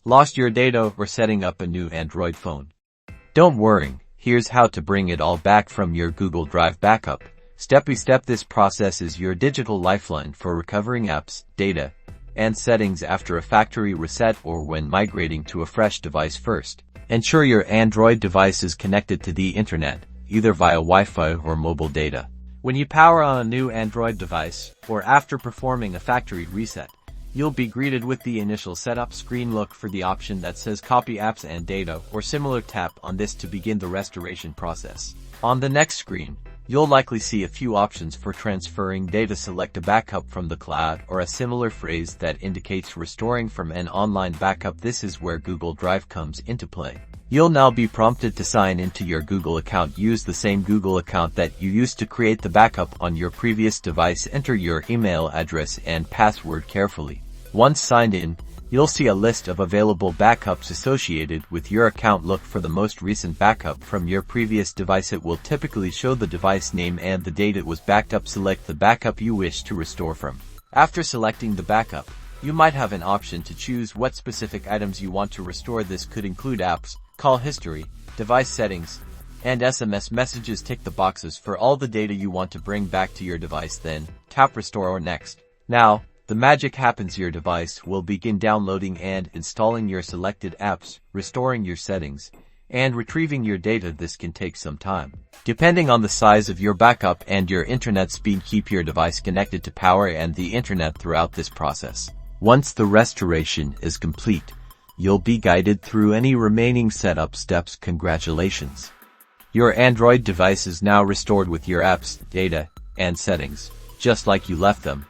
Lost your data or setting up a new Android phone? Don't worry, here's how to bring it all back from your Google Drive backup. Step by step, this process is your digital lifeline for recovering apps, data, and settings after a factory reset or when migrating to a fresh device. First, ensure your Android device is connected to the internet, either via Wi-Fi or mobile data. When you power on a new Android device, or after performing a factory reset, you'll be greeted with the initial setup screen. Look for the option that says Copy Apps and Data or similar. Tap on this to begin the restoration process. On the next screen, you'll likely see a few options for transferring data. Select a backup from the cloud or a similar phrase that indicates restoring from an online backup. This is where Google Drive comes into play. You'll now be prompted to sign into your Google account. Use the same Google account that you used to create the backup on your previous device. Enter your email address and password carefully. Once signed in, you'll see a list of available backups associated with your account. Look for the most recent backup from your previous device. It will typically show the device name and the date it was backed up. Select the backup you wish to restore from. After selecting the backup, you might have an option to choose what specific items you want to restore. This could include apps, call history, device settings, and SMS messages. Tick the boxes for all the data you want to bring back to your device, then tap Restore or Next. Now, the magic happens. Your device will begin downloading and installing your selected apps, restoring your settings, and retrieving your data. This can take some time. Depending on the size of your backup and your internet speed, keep your device connected to power and the internet throughout this process. Once the restoration is complete, you'll be guided through any remaining setup steps. Congratulations! Your Android device is now restored with your apps, data, and settings, just like you left them.